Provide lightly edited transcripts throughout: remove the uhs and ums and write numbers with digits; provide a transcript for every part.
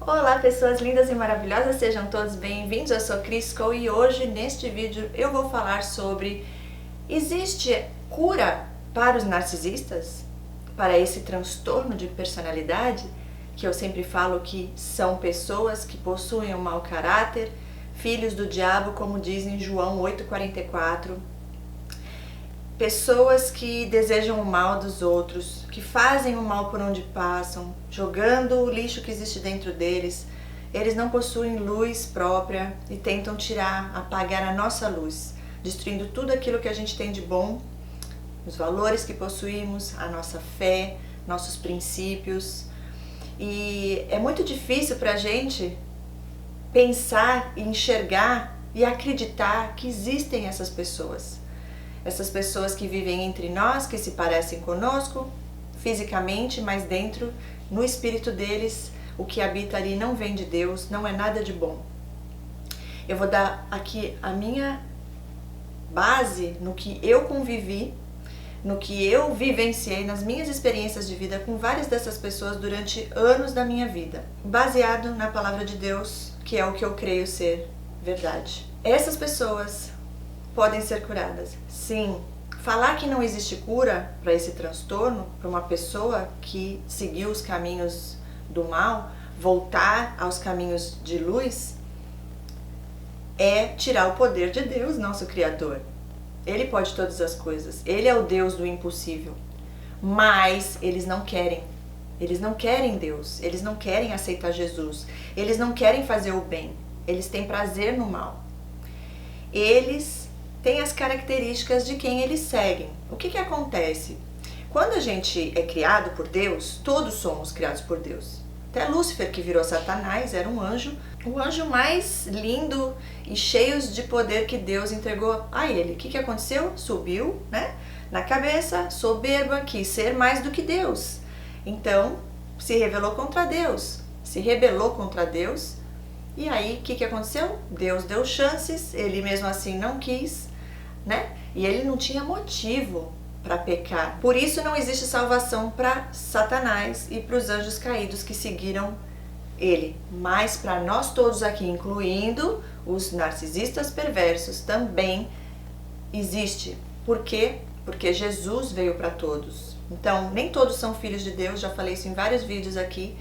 Olá pessoas lindas e maravilhosas, sejam todos bem-vindos, eu sou Cris Cole e hoje neste vídeo eu vou falar sobre: existe cura para os narcisistas? Para esse transtorno de personalidade, que eu sempre falo que são pessoas que possuem um mau caráter, filhos do diabo, como diz em João 8,44, pessoas que desejam o mal dos outros, que fazem o mal por onde passam, jogando o lixo que existe dentro deles. Eles não possuem luz própria e tentam apagar a nossa luz, destruindo tudo aquilo que a gente tem de bom, os valores que possuímos, a nossa fé, nossos princípios. E é muito difícil para a gente pensar, enxergar e acreditar que existem essas pessoas. Essas pessoas que vivem entre nós, que se parecem conosco fisicamente, mas dentro, no espírito deles, o que habita ali não vem de Deus, não é nada de bom. Eu vou dar aqui a minha base no que eu convivi, no que eu vivenciei, nas minhas experiências de vida com várias dessas pessoas durante anos da minha vida, baseado na palavra de Deus, que é o que eu creio ser verdade. Essas pessoas podem ser curadas. Sim, falar que não existe cura para esse transtorno, para uma pessoa que seguiu os caminhos do mal, voltar aos caminhos de luz, é tirar o poder de Deus, nosso Criador. Ele pode todas as coisas, Ele é o Deus do impossível, mas eles não querem. Eles não querem Deus, eles não querem aceitar Jesus, eles não querem fazer o bem, eles têm prazer no mal. Eles têm as características de quem eles seguem. O que acontece? Quando a gente é criado por Deus, todos somos criados por Deus. Até Lúcifer, que virou Satanás, era um anjo, o anjo mais lindo e cheio de poder que Deus entregou a ele. O que aconteceu? Subiu, na cabeça, soberba, quis ser mais do que Deus. Então, se rebelou contra Deus. Se rebelou contra Deus. E aí, o que aconteceu? Deus deu chances, ele mesmo assim não quis, E ele não tinha motivo para pecar. Por isso não existe salvação para Satanás e para os anjos caídos que seguiram ele. Mas para nós todos aqui, incluindo os narcisistas perversos, também existe. Por quê? Porque Jesus veio para todos. Então, nem todos são filhos de Deus, já falei isso em vários vídeos aqui.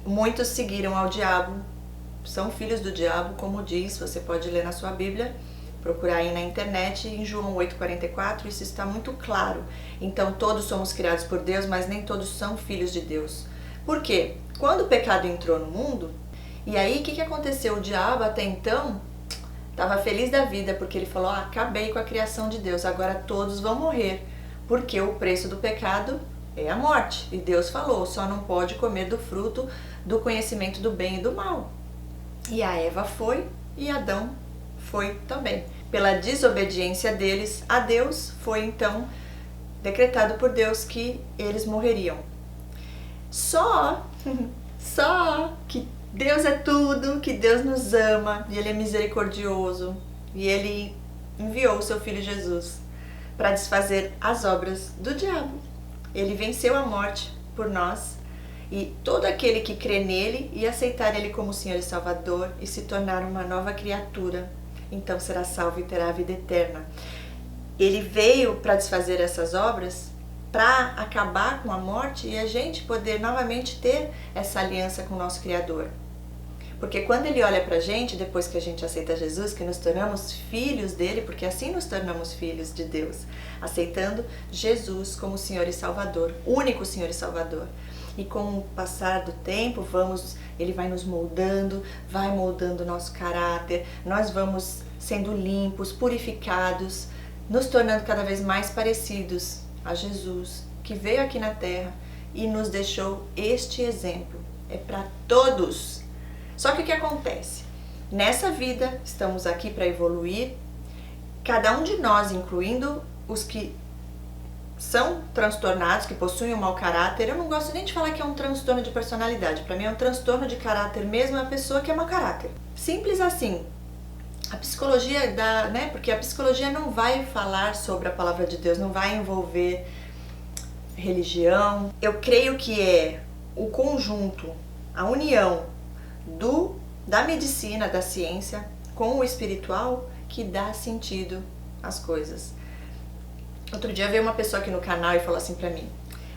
Muitos seguiram ao diabo, são filhos do diabo, como diz, você pode ler na sua Bíblia, procurar aí na internet, em João 8,44, isso está muito claro. Então todos somos criados por Deus, mas nem todos são filhos de Deus. Por quê? Quando o pecado entrou no mundo, e aí o que aconteceu? O diabo até então estava feliz da vida, porque ele falou: acabei com a criação de Deus, agora todos vão morrer, porque o preço do pecado é a morte. E Deus falou: só não pode comer do fruto do conhecimento do bem e do mal. E a Eva foi, e Adão foi também. Pela desobediência deles a Deus, foi então decretado por Deus que eles morreriam. Só que Deus é tudo, que Deus nos ama, e Ele é misericordioso, e Ele enviou o seu Filho Jesus para desfazer as obras do diabo. Ele venceu a morte por nós, e todo aquele que crê nele e aceitar ele como Senhor e Salvador e se tornar uma nova criatura, então será salvo e terá a vida eterna. Ele veio para desfazer essas obras, para acabar com a morte e a gente poder novamente ter essa aliança com o nosso Criador. Porque quando Ele olha pra gente, depois que a gente aceita Jesus, que nos tornamos filhos dele, porque assim nos tornamos filhos de Deus, aceitando Jesus como Senhor e Salvador, único Senhor e Salvador. E com o passar do tempo, Ele vai nos moldando, vai moldando o nosso caráter, nós vamos sendo limpos, purificados, nos tornando cada vez mais parecidos a Jesus, que veio aqui na Terra e nos deixou este exemplo. É para todos. Só que o que acontece? Nessa vida, estamos aqui para evoluir, cada um de nós, incluindo os que são transtornados, que possuem um mau caráter. Eu não gosto nem de falar que é um transtorno de personalidade. Para mim é um transtorno de caráter mesmo, é a pessoa que é mau caráter. Simples assim. A psicologia porque a psicologia não vai falar sobre a palavra de Deus, não vai envolver religião. Eu creio que é o conjunto a união da medicina, da ciência, com o espiritual que dá sentido às coisas. Outro dia veio uma pessoa aqui no canal e falou assim pra mim: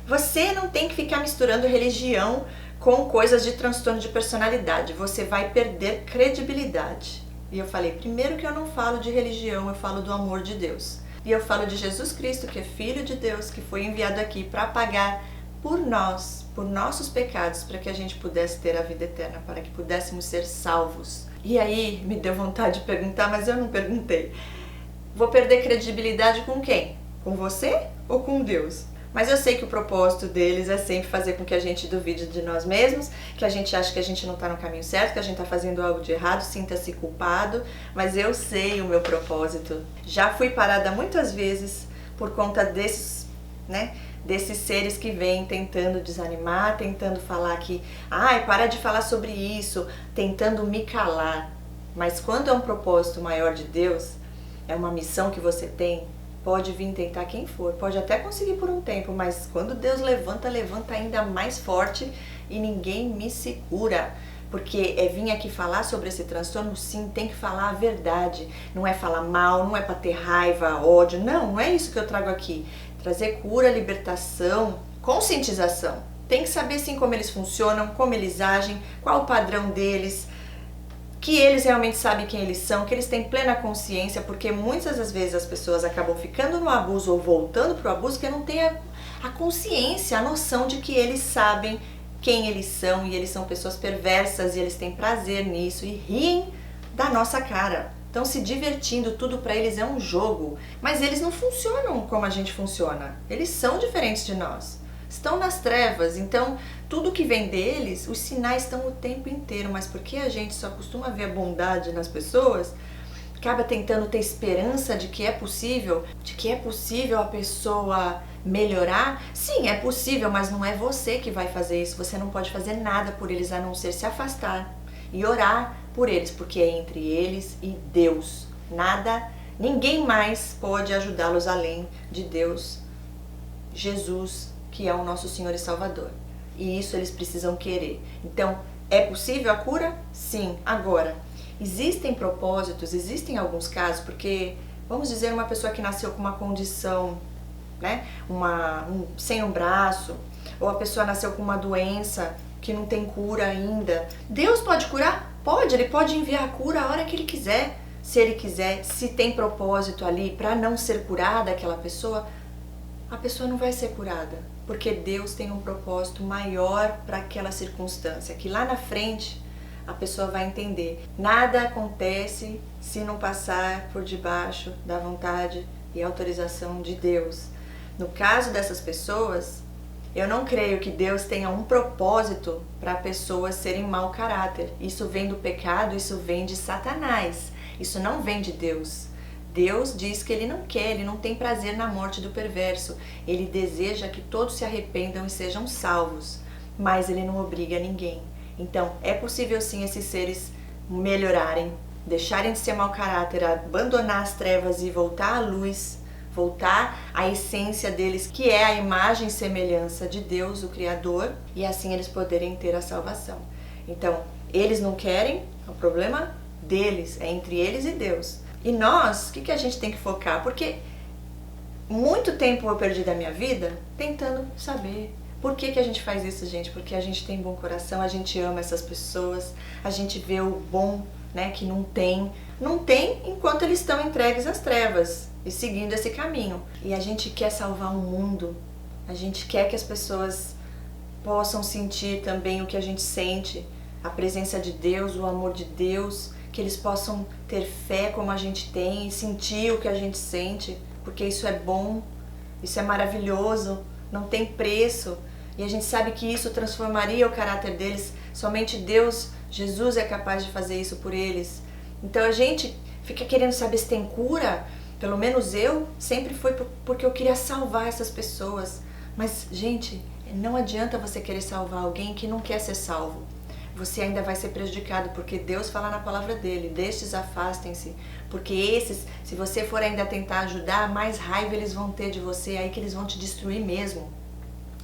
você não tem que ficar misturando religião com coisas de transtorno de personalidade, você vai perder credibilidade. E eu falei, primeiro que eu não falo de religião, eu falo do amor de Deus. E eu falo de Jesus Cristo, que é Filho de Deus, que foi enviado aqui para pagar por nós, por nossos pecados, para que a gente pudesse ter a vida eterna, para que pudéssemos ser salvos. E aí me deu vontade de perguntar, mas eu não perguntei. Vou perder credibilidade com quem? Com você ou com Deus? Mas eu sei que o propósito deles é sempre fazer com que a gente duvide de nós mesmos, que a gente ache que a gente não está no caminho certo, que a gente está fazendo algo de errado, sinta-se culpado, mas eu sei o meu propósito. Já fui parada muitas vezes por conta desses seres que vêm tentando desanimar, tentando falar que, para de falar sobre isso, tentando me calar. Mas quando é um propósito maior de Deus, é uma missão que você tem, pode vir tentar quem for, pode até conseguir por um tempo, mas quando Deus levanta, levanta ainda mais forte e ninguém me segura. Porque é vir aqui falar sobre esse transtorno, sim, tem que falar a verdade. Não é falar mal, não é para ter raiva, ódio, não é isso que eu trago aqui. Trazer cura, libertação, conscientização. Tem que saber sim como eles funcionam, como eles agem, qual o padrão deles, que eles realmente sabem quem eles são, que eles têm plena consciência, porque muitas das vezes as pessoas acabam ficando no abuso ou voltando para o abuso porque não têm a consciência, a noção de que eles sabem quem eles são e eles são pessoas perversas e eles têm prazer nisso e riem da nossa cara. Estão se divertindo, tudo para eles é um jogo, mas eles não funcionam como a gente funciona, eles são diferentes de nós. Estão nas trevas, então tudo que vem deles, os sinais estão o tempo inteiro, mas porque a gente só costuma ver a bondade nas pessoas, acaba tentando ter esperança de que é possível a pessoa melhorar. Sim, é possível, mas não é você que vai fazer isso, você não pode fazer nada por eles a não ser se afastar e orar por eles, porque é entre eles e Deus. Ninguém mais pode ajudá-los além de Deus, Jesus, que é o nosso Senhor e Salvador. E isso eles precisam querer. Então, é possível a cura? Sim. Agora, existem propósitos, existem alguns casos, porque, vamos dizer, uma pessoa que nasceu com uma condição, sem um braço, ou a pessoa nasceu com uma doença que não tem cura ainda. Deus pode curar? Pode, Ele pode enviar a cura a hora que Ele quiser. Se Ele quiser, se tem propósito ali para não ser curada aquela pessoa, a pessoa não vai ser curada, porque Deus tem um propósito maior para aquela circunstância, que lá na frente a pessoa vai entender. Nada acontece se não passar por debaixo da vontade e autorização de Deus. No caso dessas pessoas, eu não creio que Deus tenha um propósito para pessoas serem mau caráter. Isso vem do pecado, isso vem de Satanás, isso não vem de Deus. Deus diz que Ele não quer, Ele não tem prazer na morte do perverso. Ele deseja que todos se arrependam e sejam salvos, mas Ele não obriga ninguém. Então, é possível sim esses seres melhorarem, deixarem de ser mau caráter, abandonar as trevas e voltar à luz, voltar à essência deles, que é a imagem e semelhança de Deus, o Criador, e assim eles poderem ter a salvação. Então, eles não querem, é o problema deles, é entre eles e Deus. E nós, o que a gente tem que focar? Porque muito tempo eu perdi da minha vida tentando saber por que a gente faz isso, gente. Porque a gente tem bom coração, a gente ama essas pessoas, a gente vê o bom, que não tem enquanto eles estão entregues às trevas e seguindo esse caminho. E a gente quer salvar o mundo, a gente quer que as pessoas possam sentir também o que a gente sente, a presença de Deus, o amor de Deus, que eles possam ter fé como a gente tem e sentir o que a gente sente, porque isso é bom, isso é maravilhoso, não tem preço, e a gente sabe que isso transformaria o caráter deles. Somente Deus, Jesus é capaz de fazer isso por eles. Então a gente fica querendo saber se tem cura, pelo menos eu sempre foi porque eu queria salvar essas pessoas. Mas, gente, não adianta você querer salvar alguém que não quer ser salvo. Você ainda vai ser prejudicado, porque Deus fala na palavra dele, destes afastem-se, porque esses, se você for ainda tentar ajudar, mais raiva eles vão ter de você, aí que eles vão te destruir mesmo.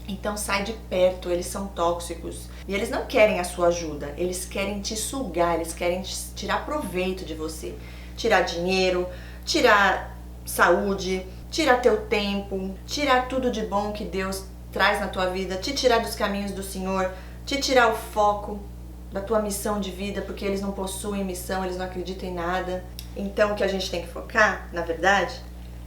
Então sai de perto, eles são tóxicos. E eles não querem a sua ajuda, eles querem te sugar, eles querem tirar proveito de você. Tirar dinheiro, tirar saúde, tirar teu tempo, tirar tudo de bom que Deus traz na tua vida, te tirar dos caminhos do Senhor, te tirar o foco da tua missão de vida, porque eles não possuem missão, eles não acreditam em nada. Então o que a gente tem que focar, na verdade,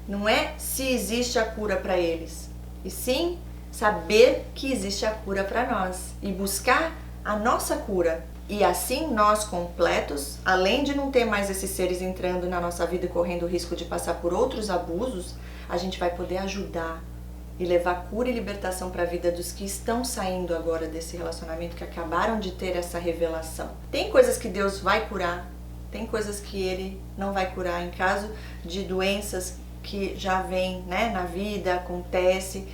não é se existe a cura para eles, e sim saber que existe a cura para nós e buscar a nossa cura. E assim nós completos, além de não ter mais esses seres entrando na nossa vida e correndo o risco de passar por outros abusos, a gente vai poder ajudar e levar cura e libertação para a vida dos que estão saindo agora desse relacionamento, que acabaram de ter essa revelação. Tem coisas que Deus vai curar, tem coisas que Ele não vai curar em caso de doenças que já vêm, né, na vida, acontece.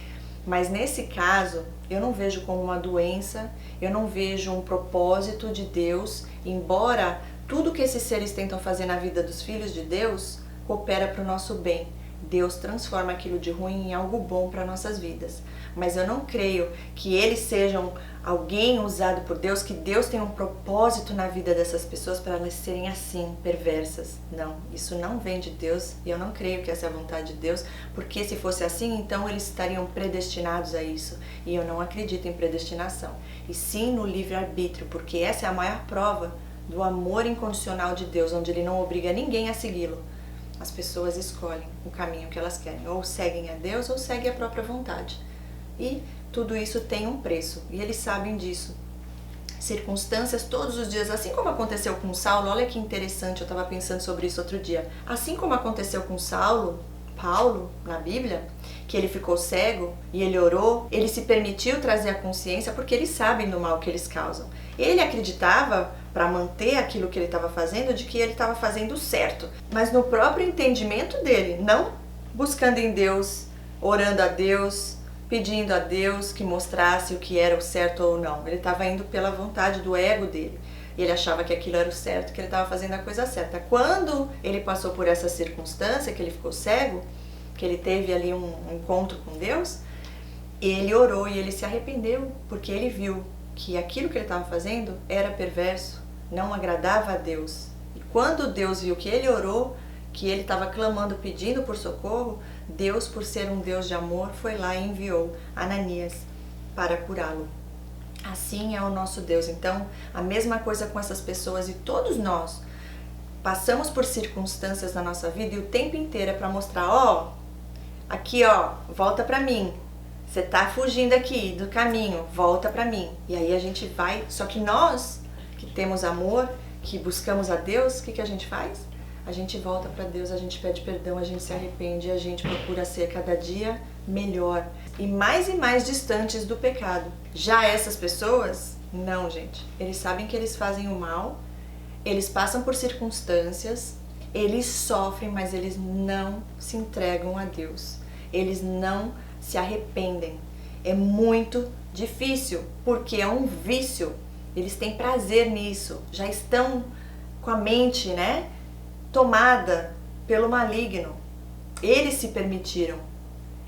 Mas nesse caso, eu não vejo como uma doença, eu não vejo um propósito de Deus, embora tudo que esses seres tentam fazer na vida dos filhos de Deus coopera para o nosso bem. Deus transforma aquilo de ruim em algo bom para nossas vidas. Mas eu não creio que eles sejam alguém usado por Deus, que Deus tem um propósito na vida dessas pessoas para elas serem assim, perversas. Não, isso não vem de Deus e eu não creio que essa é a vontade de Deus, porque se fosse assim, então eles estariam predestinados a isso. E eu não acredito em predestinação, e sim no livre-arbítrio, porque essa é a maior prova do amor incondicional de Deus, onde Ele não obriga ninguém a segui-lo. As pessoas escolhem o caminho que elas querem, ou seguem a Deus ou seguem a própria vontade. E tudo isso tem um preço, e eles sabem disso. Circunstâncias todos os dias, assim como aconteceu com Saulo, olha que interessante, eu estava pensando sobre isso outro dia. Assim como aconteceu com Paulo, na Bíblia, que ele ficou cego e ele orou, ele se permitiu trazer a consciência porque eles sabem do mal que eles causam. Ele acreditava, para manter aquilo que ele estava fazendo, de que ele estava fazendo certo, mas no próprio entendimento dele, não buscando em Deus, orando a Deus, pedindo a Deus que mostrasse o que era o certo ou não. Ele estava indo pela vontade do ego dele. Ele achava que aquilo era o certo, que ele estava fazendo a coisa certa. Quando ele passou por essa circunstância, que ele ficou cego, que ele teve ali um encontro com Deus, ele orou e ele se arrependeu, porque ele viu que aquilo que ele estava fazendo era perverso, não agradava a Deus. E quando Deus viu que ele orou, que ele estava clamando, pedindo por socorro, Deus, por ser um Deus de amor, foi lá e enviou Ananias para curá-lo. Assim é o nosso Deus. Então, a mesma coisa com essas pessoas, e todos nós passamos por circunstâncias na nossa vida e o tempo inteiro é para mostrar, ó, aqui ó, volta para mim. Você tá fugindo aqui do caminho, volta para mim. E aí a gente vai, só que nós que temos amor, que buscamos a Deus, o que a gente faz? A gente volta para Deus, a gente pede perdão, a gente se arrepende, a gente procura ser cada dia melhor e mais distantes do pecado. Já essas pessoas, não, gente. Eles sabem que eles fazem o mal, eles passam por circunstâncias, eles sofrem, mas eles não se entregam a Deus. Eles não se arrependem. É muito difícil, porque é um vício. Eles têm prazer nisso, já estão com a mente, né, tomada pelo maligno. Eles se permitiram.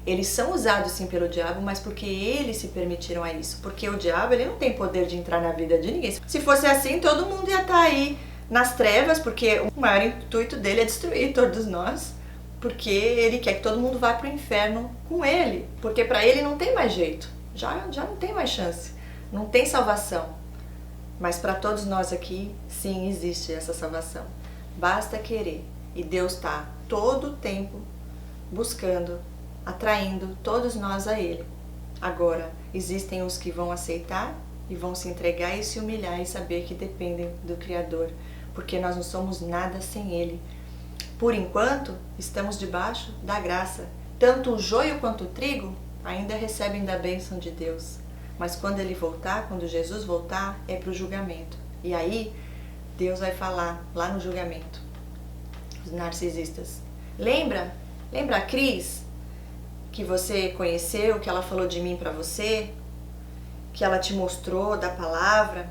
Eles são usados sim pelo diabo, mas porque eles se permitiram a isso. Porque o diabo, ele não tem poder de entrar na vida de ninguém. Se fosse assim, todo mundo ia estar aí nas trevas, porque o maior intuito dele é destruir todos nós. Porque ele quer que todo mundo vá para o inferno com ele. Porque para ele não tem mais jeito. Já não tem mais chance. Não tem salvação. Mas para todos nós aqui, sim, existe essa salvação. Basta querer. E Deus está todo o tempo buscando, atraindo todos nós a Ele. Agora, existem os que vão aceitar e vão se entregar e se humilhar e saber que dependem do Criador, porque nós não somos nada sem Ele. Por enquanto, estamos debaixo da graça. Tanto o joio quanto o trigo ainda recebem da bênção de Deus. Mas quando Ele voltar, quando Jesus voltar, é para o julgamento. E aí, Deus vai falar lá no julgamento. Os narcisistas. Lembra a Cris? Que você conheceu, que ela falou de mim para você? Que ela te mostrou da palavra?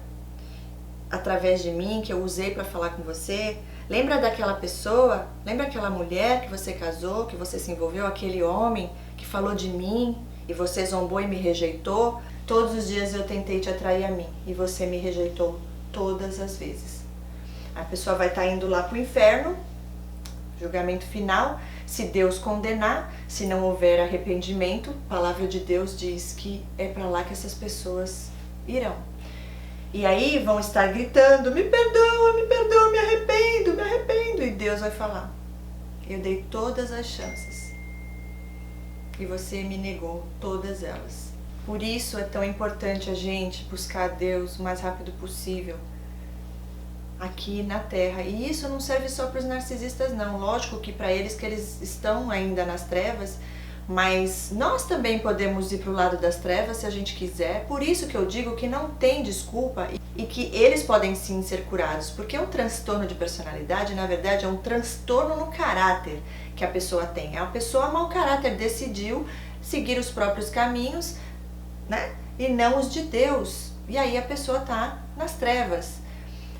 Através de mim, que eu usei para falar com você? Lembra daquela pessoa? Lembra aquela mulher que você casou, que você se envolveu? Aquele homem que falou de mim e você zombou e me rejeitou, todos os dias eu tentei te atrair a mim e você me rejeitou todas as vezes. A pessoa vai estar indo lá para o inferno, julgamento final. Se Deus condenar, se não houver arrependimento, a palavra de Deus diz que é para lá que essas pessoas irão. E aí vão estar gritando, me perdoa, me arrependo, me arrependo. E Deus vai falar, eu dei todas as chances e você me negou todas elas. Por isso é tão importante a gente buscar Deus o mais rápido possível aqui na Terra. E isso não serve só para os narcisistas não, lógico que para eles que eles estão ainda nas trevas, mas nós também podemos ir para o lado das trevas se a gente quiser. Por isso que eu digo que não tem desculpa e que eles podem sim ser curados, porque um transtorno de personalidade, na verdade, é um transtorno no caráter que a pessoa tem. A pessoa mau caráter decidiu seguir os próprios caminhos, né? E não os de Deus. E aí a pessoa está nas trevas.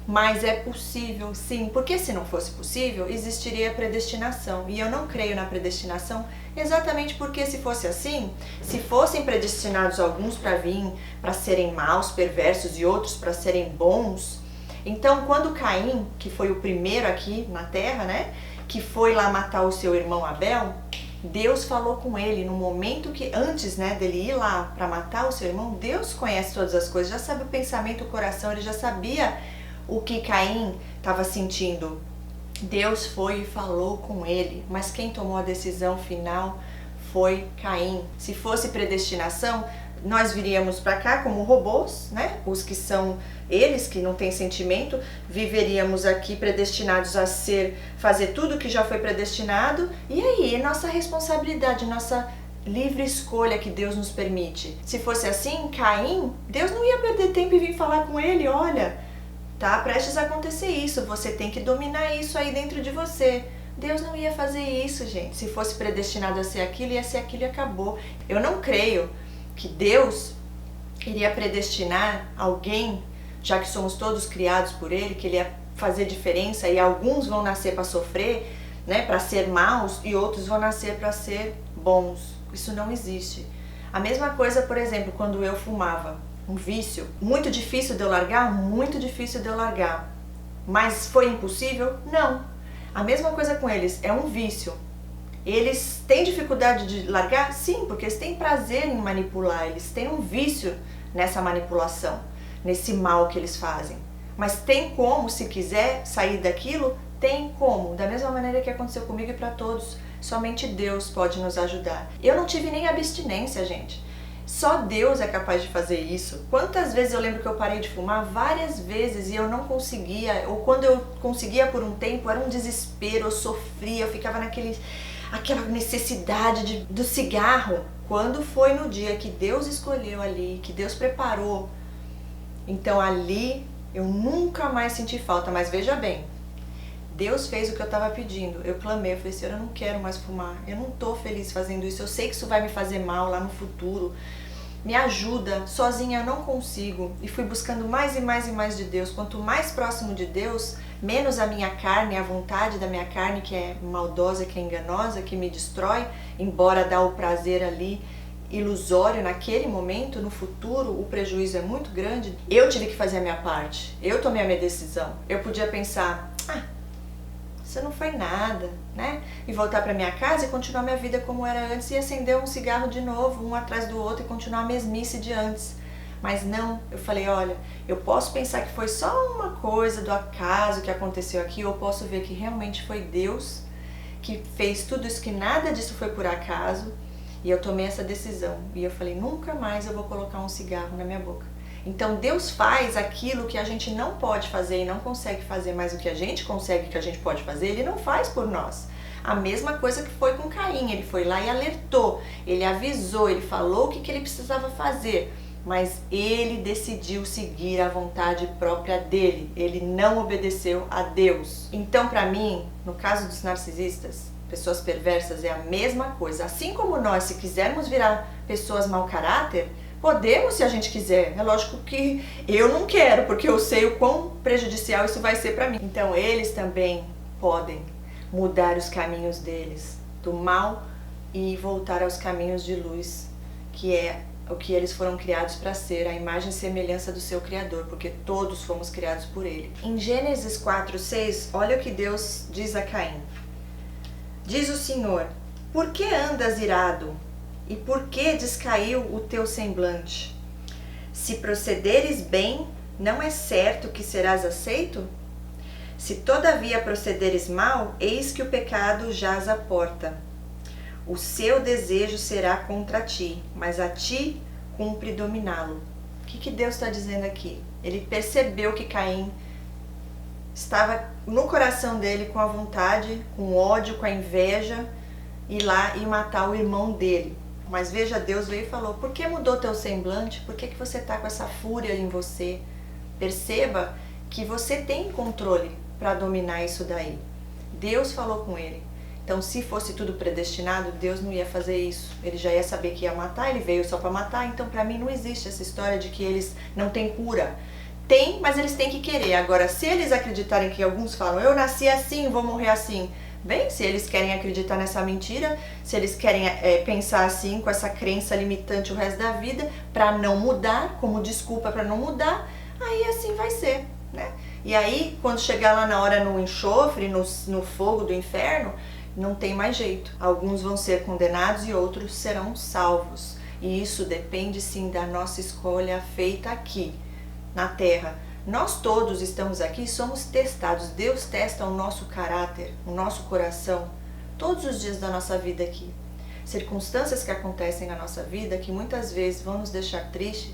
Mas é possível, sim, porque se não fosse possível, existiria a predestinação. E eu não creio na predestinação, exatamente porque se fosse assim, se fossem predestinados alguns para vir, para serem maus, perversos, e outros para serem bons, então quando Caim, que foi o primeiro aqui na terra, né, que foi lá matar o seu irmão Abel, Deus falou com ele no momento que, antes, né, dele ir lá para matar o seu irmão, Deus conhece todas as coisas, já sabe o pensamento, o coração, ele já sabia o que Caim estava sentindo. Deus foi e falou com ele, mas quem tomou a decisão final foi Caim. Se fosse predestinação, nós viríamos para cá como robôs, né? Os que são eles, que não têm sentimento, viveríamos aqui predestinados a fazer tudo que já foi predestinado. E aí, nossa responsabilidade, nossa livre escolha que Deus nos permite. Se fosse assim, Caim, Deus não ia perder tempo e vir falar com ele, olha, tá prestes a acontecer isso, você tem que dominar isso aí dentro de você. Deus não ia fazer isso, gente. Se fosse predestinado a ser aquilo, ia ser aquilo e acabou. Eu não creio que Deus iria predestinar alguém, já que somos todos criados por Ele, que Ele ia fazer diferença e alguns vão nascer para sofrer, né, para ser maus, e outros vão nascer para ser bons. Isso não existe. A mesma coisa, por exemplo, quando eu fumava. Um vício, muito difícil de eu largar, muito difícil de eu largar. Mas foi impossível? Não. A mesma coisa com eles, é um vício. Eles têm dificuldade de largar? Sim, porque eles têm prazer em manipular, eles têm um vício nessa manipulação, nesse mal que eles fazem. Mas tem como, se quiser sair daquilo, tem como. Da mesma maneira que aconteceu comigo e para todos. Somente Deus pode nos ajudar. Eu não tive nem abstinência, gente. Só Deus é capaz de fazer isso. Quantas vezes eu lembro que eu parei de fumar? Várias vezes, e eu não conseguia, ou quando eu conseguia por um tempo, era um desespero, eu sofria, eu ficava aquela necessidade do cigarro. Quando foi no dia que Deus escolheu ali, que Deus preparou, então ali eu nunca mais senti falta. Mas veja bem, Deus fez o que eu estava pedindo. Eu clamei, eu falei, Senhor, eu não quero mais fumar. Eu não estou feliz fazendo isso. Eu sei que isso vai me fazer mal lá no futuro. Me ajuda. Sozinha eu não consigo. E fui buscando mais e mais e mais de Deus. Quanto mais próximo de Deus, menos a minha carne, a vontade da minha carne, que é maldosa, que é enganosa, que me destrói, embora dá o prazer ali ilusório naquele momento, no futuro o prejuízo é muito grande. Eu tive que fazer a minha parte. Eu tomei a minha decisão. Eu podia pensar, isso não foi nada, né? E voltar para minha casa e continuar minha vida como era antes e acender um cigarro de novo, um atrás do outro, e continuar a mesmice de antes. Mas não, eu falei, olha, eu posso pensar que foi só uma coisa do acaso que aconteceu aqui, ou posso ver que realmente foi Deus que fez tudo isso, que nada disso foi por acaso, e eu tomei essa decisão. E eu falei, nunca mais eu vou colocar um cigarro na minha boca. Então Deus faz aquilo que a gente não pode fazer e não consegue fazer, mas o que a gente consegue, que a gente pode fazer, Ele não faz por nós. A mesma coisa que foi com Caim, ele foi lá e alertou, ele avisou, ele falou o que ele precisava fazer, mas ele decidiu seguir a vontade própria dele, ele não obedeceu a Deus. Então, para mim, no caso dos narcisistas, pessoas perversas, é a mesma coisa. Assim como nós, se quisermos virar pessoas mau caráter, podemos, se a gente quiser. É lógico que eu não quero, porque eu sei o quão prejudicial isso vai ser para mim. Então eles também podem mudar os caminhos deles, do mal, e voltar aos caminhos de luz que é o que eles foram criados para ser, a imagem e semelhança do seu Criador, porque todos fomos criados por Ele. Em Gênesis 4:6, olha o que Deus diz a Caim. Diz o Senhor: por que andas irado? E por que descaiu o teu semblante? Se procederes bem, não é certo que serás aceito? Se todavia procederes mal, eis que o pecado jaz à porta. O seu desejo será contra ti, mas a ti cumpre dominá-lo. O que Deus está dizendo aqui? Ele percebeu que Caim estava no coração dele com a vontade, com o ódio, com a inveja, ir lá e matar o irmão dele. Mas veja, Deus veio e falou: por que mudou teu semblante? Por que você está com essa fúria em você? Perceba que você tem controle para dominar isso daí. Deus falou com ele. Então, se fosse tudo predestinado, Deus não ia fazer isso. Ele já ia saber que ia matar, ele veio só para matar. Então, para mim, não existe essa história de que eles não têm cura. Tem, mas eles têm que querer. Agora, se eles acreditarem, que alguns falam, eu nasci assim, vou morrer assim. Bem, se eles querem acreditar nessa mentira, se eles querem pensar assim, com essa crença limitante o resto da vida, para não mudar, como desculpa para não mudar, aí assim vai ser, né? E aí, quando chegar lá na hora no enxofre, no fogo do inferno, não tem mais jeito. Alguns vão ser condenados e outros serão salvos. E isso depende sim da nossa escolha feita aqui, na terra. Nós todos estamos aqui e somos testados. Deus testa o nosso caráter, o nosso coração, todos os dias da nossa vida aqui. Circunstâncias que acontecem na nossa vida que muitas vezes vão nos deixar tristes.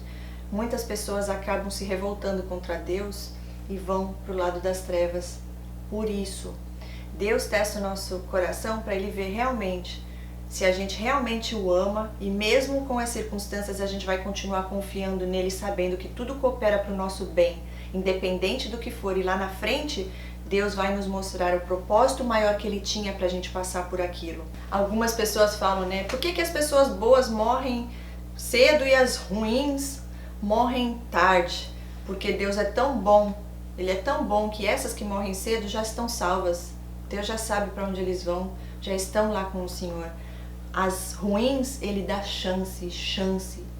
Muitas pessoas acabam se revoltando contra Deus e vão para o lado das trevas. Por isso, Deus testa o nosso coração para Ele ver realmente se a gente realmente o ama, e mesmo com as circunstâncias a gente vai continuar confiando nele, sabendo que tudo coopera para o nosso bem, independente do que for. E lá na frente, Deus vai nos mostrar o propósito maior que Ele tinha para a gente passar por aquilo. Algumas pessoas falam, né? Por que as pessoas boas morrem cedo e as ruins morrem tarde? Porque Deus é tão bom, Ele é tão bom que essas que morrem cedo já estão salvas. Deus já sabe para onde eles vão, já estão lá com o Senhor. As ruins, Ele dá chance,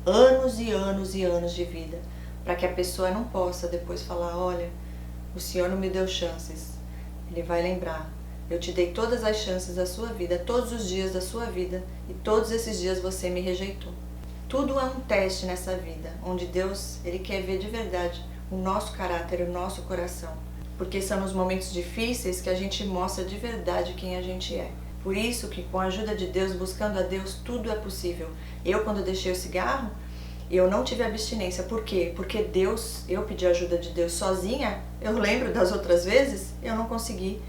anos e anos e anos de vida, para que a pessoa não possa depois falar, olha, o Senhor não me deu chances. Ele vai lembrar, eu te dei todas as chances da sua vida, todos os dias da sua vida, e todos esses dias você me rejeitou. Tudo é um teste nessa vida, onde Deus, Ele quer ver de verdade o nosso caráter, o nosso coração. Porque são nos momentos difíceis que a gente mostra de verdade quem a gente é. Por isso que com a ajuda de Deus, buscando a Deus, tudo é possível. Eu, quando deixei o cigarro, eu não tive abstinência. Por quê? Porque Deus, eu pedi a ajuda de Deus sozinha. Eu lembro das outras vezes, eu não consegui.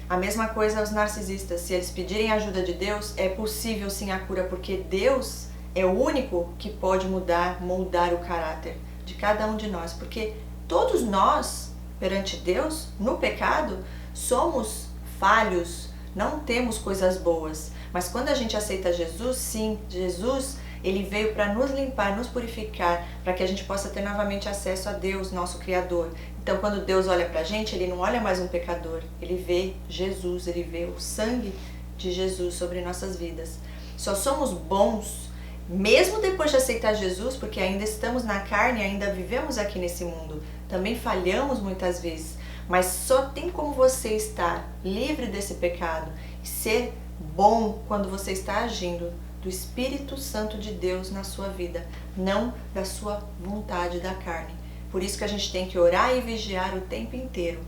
A mesma coisa aos narcisistas. Se eles pedirem a ajuda de Deus, é possível sim a cura, porque Deus é o único que pode mudar, moldar o caráter de cada um de nós. Porque todos nós, perante Deus, no pecado, somos falhos, não temos coisas boas. Mas quando a gente aceita Jesus, sim, Jesus, Ele veio para nos limpar, nos purificar, para que a gente possa ter novamente acesso a Deus, nosso Criador. Então, quando Deus olha para a gente, Ele não olha mais um pecador, Ele vê Jesus, Ele vê o sangue de Jesus sobre nossas vidas. Só somos bons, mesmo depois de aceitar Jesus, porque ainda estamos na carne, ainda vivemos aqui nesse mundo. Também falhamos muitas vezes, mas só tem como você estar livre desse pecado e ser bom quando você está agindo do Espírito Santo de Deus na sua vida, não da sua vontade da carne. Por isso que a gente tem que orar e vigiar o tempo inteiro.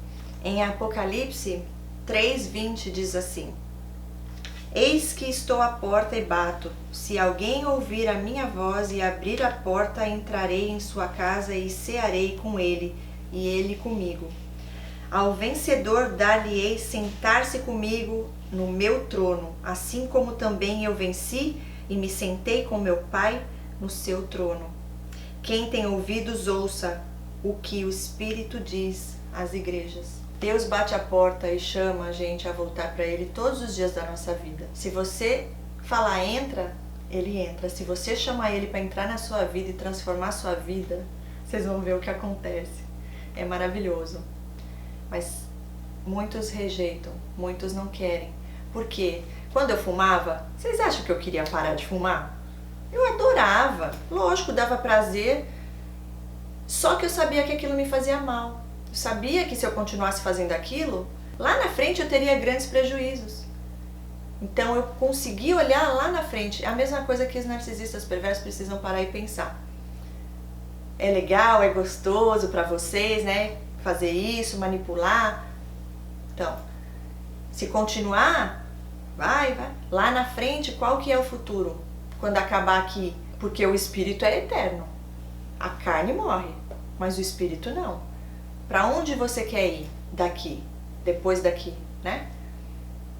Em Apocalipse 3:20 diz assim: Eis que estou à porta e bato. Se alguém ouvir a minha voz e abrir a porta, entrarei em sua casa e cearei com ele, e ele comigo. Ao vencedor dar-lhe-ei sentar-se comigo no meu trono, assim como também eu venci e me sentei com meu Pai no seu trono. Quem tem ouvidos, ouça o que o Espírito diz às igrejas. Deus bate a porta e chama a gente a voltar para Ele todos os dias da nossa vida. Se você falar entra, Ele entra. Se você chamar Ele para entrar na sua vida e transformar a sua vida, vocês vão ver o que acontece. É maravilhoso. Mas muitos rejeitam, muitos não querem. Por quê? Quando eu fumava, vocês acham que eu queria parar de fumar? Eu adorava, lógico, dava prazer, só que eu sabia que aquilo me fazia mal. Eu sabia que se eu continuasse fazendo aquilo, lá na frente eu teria grandes prejuízos. Então eu consegui olhar lá na frente. A mesma coisa que os narcisistas perversos precisam parar e pensar. É legal, é gostoso pra vocês, né? Fazer isso, manipular. Então, se continuar, vai. Lá na frente, qual que é o futuro? Quando acabar aqui? Porque o espírito é eterno. A carne morre, mas o espírito não. Pra onde você quer ir daqui? Depois daqui, né?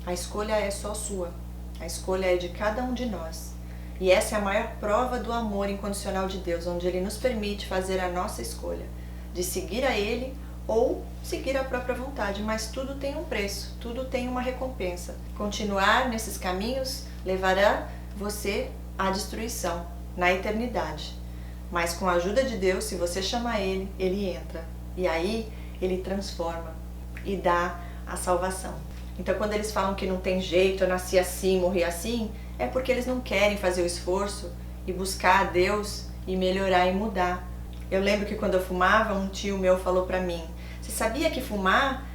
A escolha é só sua. A escolha é de cada um de nós. E essa é a maior prova do amor incondicional de Deus, onde Ele nos permite fazer a nossa escolha, de seguir a Ele ou seguir a própria vontade. Mas tudo tem um preço, tudo tem uma recompensa. Continuar nesses caminhos levará você à destruição, na eternidade. Mas com a ajuda de Deus, se você chamar Ele, Ele entra. E aí Ele transforma e dá a salvação. Então quando eles falam que não tem jeito, eu nasci assim, morri assim, é porque eles não querem fazer o esforço e buscar a Deus e melhorar e mudar. Eu lembro que quando eu fumava, um tio meu falou pra mim: você sabia que fumar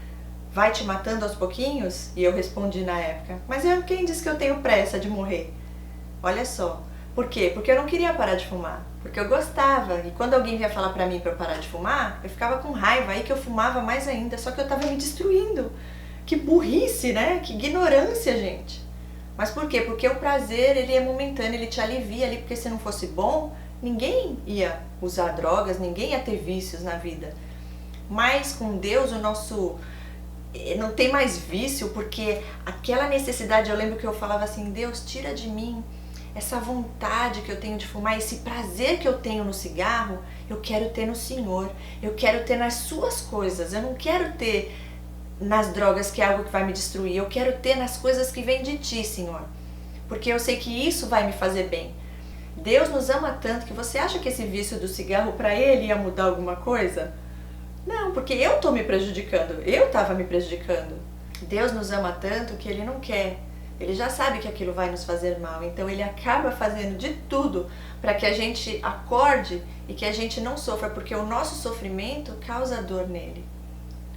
vai te matando aos pouquinhos? E eu respondi na época: mas quem disse que eu tenho pressa de morrer? Olha só. Por quê? Porque eu não queria parar de fumar. Porque eu gostava. E quando alguém vinha falar pra mim pra eu parar de fumar, eu ficava com raiva. Aí que eu fumava mais ainda. Só que eu tava me destruindo. Que burrice, né? Que ignorância, gente. Mas por quê? Porque o prazer, ele é momentâneo, ele te alivia ali, porque se não fosse bom, ninguém ia usar drogas, ninguém ia ter vícios na vida. Mas com Deus, o nosso... não tem mais vício, porque aquela necessidade, eu lembro que eu falava assim: Deus, tira de mim essa vontade que eu tenho de fumar, esse prazer que eu tenho no cigarro, eu quero ter no Senhor, eu quero ter nas suas coisas, eu não quero ter nas drogas, que é algo que vai me destruir. Eu quero ter nas coisas que vêm de Ti, Senhor, porque eu sei que isso vai me fazer bem. Deus nos ama tanto que você acha que esse vício do cigarro para Ele ia mudar alguma coisa? Não, porque eu tô me prejudicando, eu tava me prejudicando. Deus nos ama tanto que Ele não quer. Ele já sabe que aquilo vai nos fazer mal, então Ele acaba fazendo de tudo para que a gente acorde e que a gente não sofra, porque o nosso sofrimento causa dor nele.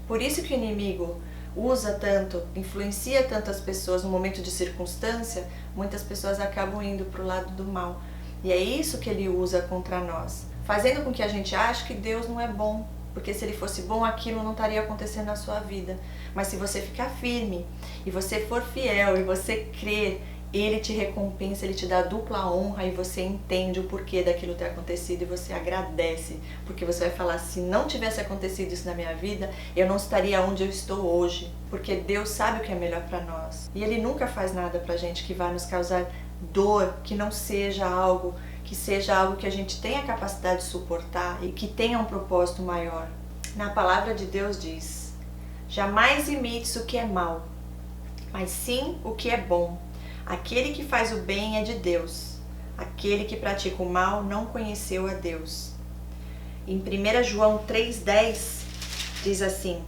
Por isso que o inimigo usa tanto, influencia tanto as pessoas no momento de circunstância, muitas pessoas acabam indo para o lado do mal. E é isso que ele usa contra nós, fazendo com que a gente ache que Deus não é bom, porque se Ele fosse bom, aquilo não estaria acontecendo na sua vida. Mas se você ficar firme, e você for fiel, e você crer, Ele te recompensa, Ele te dá dupla honra, e você entende o porquê daquilo ter acontecido, e você agradece, porque você vai falar: se não tivesse acontecido isso na minha vida, eu não estaria onde eu estou hoje, porque Deus sabe o que é melhor para nós. E Ele nunca faz nada pra gente que vai nos causar dor, que não seja algo, que seja algo que a gente tenha capacidade de suportar e que tenha um propósito maior. Na palavra de Deus diz: jamais imites o que é mal, mas sim o que é bom. Aquele que faz o bem é de Deus. Aquele que pratica o mal não conheceu a Deus. Em 1 João 3,10 diz assim: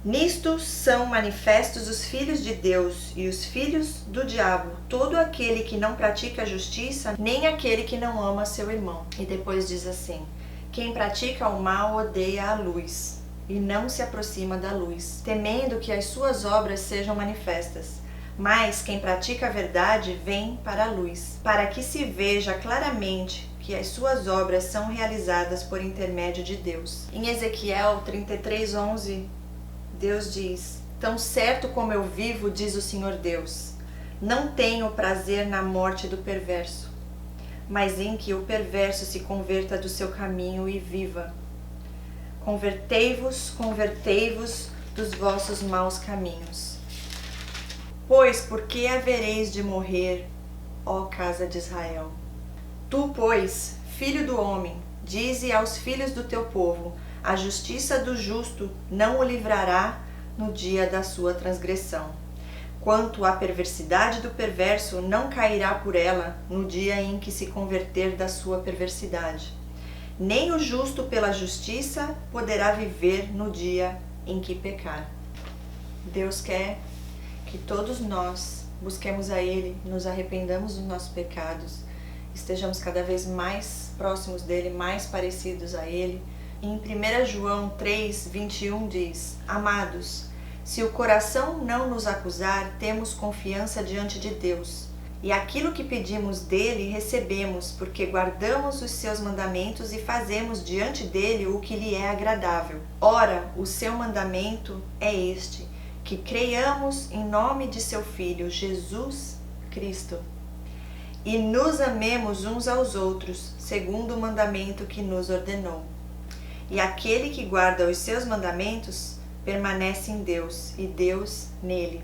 nisto são manifestos os filhos de Deus e os filhos do diabo, todo aquele que não pratica a justiça, nem aquele que não ama seu irmão. E depois diz assim: quem pratica o mal odeia a luz e não se aproxima da luz, temendo que as suas obras sejam manifestas. Mas quem pratica a verdade vem para a luz, para que se veja claramente que as suas obras são realizadas por intermédio de Deus. Em Ezequiel 33:11, Deus diz: tão certo como eu vivo, diz o Senhor Deus, não tenho prazer na morte do perverso, mas em que o perverso se converta do seu caminho e viva. Convertei-vos, convertei-vos dos vossos maus caminhos. Pois por que havereis de morrer, ó casa de Israel? Tu, pois, filho do homem, dize aos filhos do teu povo: a justiça do justo não o livrará no dia da sua transgressão. Quanto à perversidade do perverso, não cairá por ela no dia em que se converter da sua perversidade. Nem o justo pela justiça poderá viver no dia em que pecar. Deus quer que todos nós busquemos a Ele, nos arrependamos dos nossos pecados, estejamos cada vez mais próximos dele, mais parecidos a ele. Em 1 João 3:21 diz: Amados, se o coração não nos acusar, temos confiança diante de Deus. E aquilo que pedimos dele recebemos, porque guardamos os seus mandamentos e fazemos diante dele o que lhe é agradável. Ora, o seu mandamento é este, que creiamos em nome de seu Filho, Jesus Cristo, e nos amemos uns aos outros, segundo o mandamento que nos ordenou. E aquele que guarda os seus mandamentos permanece em Deus, e Deus nele.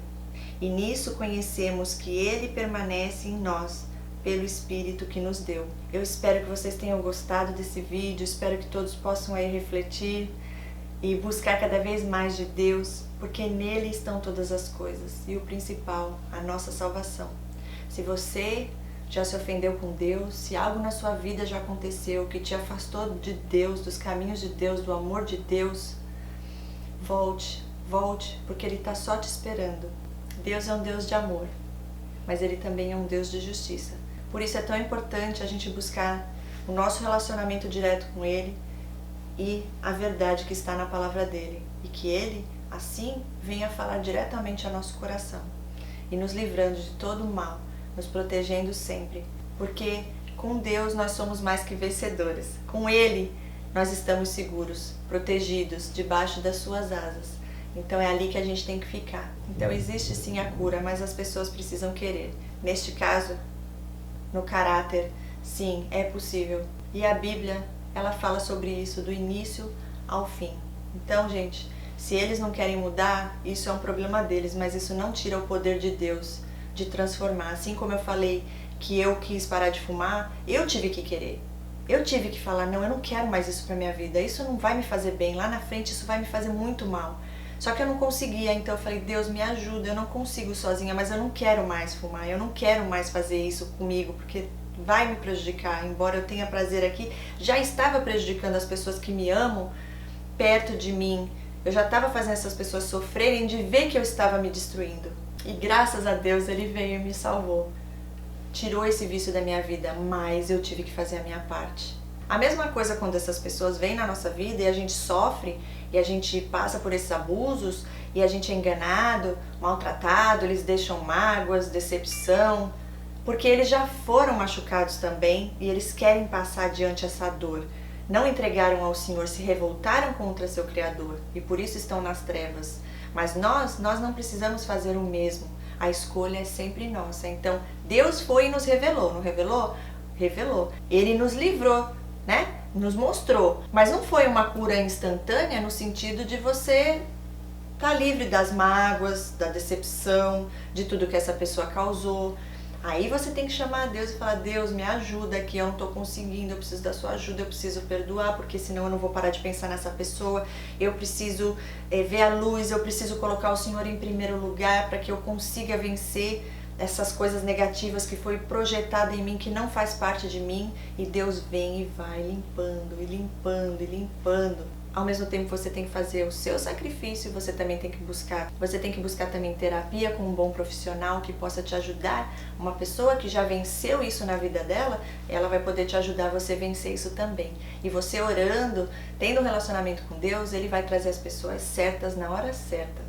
E nisso conhecemos que ele permanece em nós, pelo Espírito que nos deu. Eu espero que vocês tenham gostado desse vídeo, espero que todos possam aí refletir e buscar cada vez mais de Deus, porque nele estão todas as coisas, e o principal, a nossa salvação. Se você já se ofendeu com Deus, se algo na sua vida já aconteceu que te afastou de Deus, dos caminhos de Deus, do amor de Deus, volte, porque Ele está só te esperando. Deus é um Deus de amor, mas Ele também é um Deus de justiça. Por isso é tão importante a gente buscar o nosso relacionamento direto com Ele e a verdade que está na palavra dEle. E que Ele, assim, venha falar diretamente ao nosso coração e nos livrando de todo o mal, nos protegendo sempre. Porque com Deus nós somos mais que vencedores. Com Ele nós estamos seguros, protegidos, debaixo das suas asas. Então é ali que a gente tem que ficar. Então existe sim a cura, mas as pessoas precisam querer. Neste caso, no caráter, sim, é possível. E a Bíblia, ela fala sobre isso do início ao fim. Então, gente, se eles não querem mudar, isso é um problema deles, mas isso não tira o poder de Deus de transformar. Assim como eu falei que eu quis parar de fumar, eu tive que querer. Eu tive que falar, não, eu não quero mais isso pra minha vida. Isso não vai me fazer bem. Lá na frente isso vai me fazer muito mal. Só que eu não conseguia, então eu falei, Deus me ajuda, eu não consigo sozinha, mas eu não quero mais fumar, eu não quero mais fazer isso comigo, porque vai me prejudicar, embora eu tenha prazer aqui, já estava prejudicando as pessoas que me amam perto de mim, eu já estava fazendo essas pessoas sofrerem de ver que eu estava me destruindo. E graças a Deus Ele veio e me salvou, tirou esse vício da minha vida, mas eu tive que fazer a minha parte. A mesma coisa quando essas pessoas vêm na nossa vida e a gente sofre, e a gente passa por esses abusos, e a gente é enganado, maltratado, eles deixam mágoas, decepção, porque eles já foram machucados também e eles querem passar adiante essa dor. Não entregaram ao Senhor, se revoltaram contra seu Criador e por isso estão nas trevas. Mas nós não precisamos fazer o mesmo. A escolha é sempre nossa. Então, Deus foi e nos revelou. Não revelou? Revelou. Ele nos livrou, né? Nos mostrou. Mas não foi uma cura instantânea no sentido de você estar livre das mágoas, da decepção, de tudo que essa pessoa causou. Aí você tem que chamar a Deus e falar, Deus, me ajuda aqui, eu não estou conseguindo, eu preciso da sua ajuda, eu preciso perdoar, porque senão eu não vou parar de pensar nessa pessoa, eu preciso ver a luz, eu preciso colocar o Senhor em primeiro lugar para que eu consiga vencer essas coisas negativas que foi projetada em mim, que não faz parte de mim, e Deus vem e vai limpando, e limpando, e limpando. Ao mesmo tempo você tem que fazer o seu sacrifício, você também tem que buscar. Você tem que buscar também terapia com um bom profissional que possa te ajudar. Uma pessoa que já venceu isso na vida dela, ela vai poder te ajudar a você vencer isso também. E você orando, tendo um relacionamento com Deus, Ele vai trazer as pessoas certas na hora certa.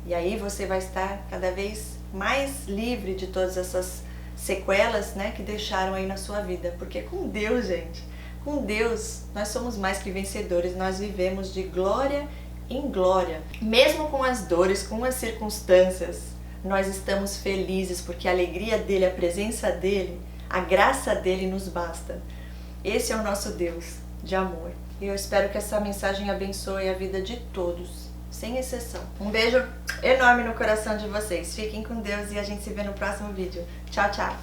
E aí você vai estar cada vez mais livre de todas essas sequelas, né, que deixaram aí na sua vida. Porque com Deus, gente, com Deus, nós somos mais que vencedores, nós vivemos de glória em glória. Mesmo com as dores, com as circunstâncias, nós estamos felizes, porque a alegria dEle, a presença dEle, a graça dEle nos basta. Esse é o nosso Deus de amor. E eu espero que essa mensagem abençoe a vida de todos, sem exceção. Um beijo enorme no coração de vocês. Fiquem com Deus e a gente se vê no próximo vídeo. Tchau, tchau!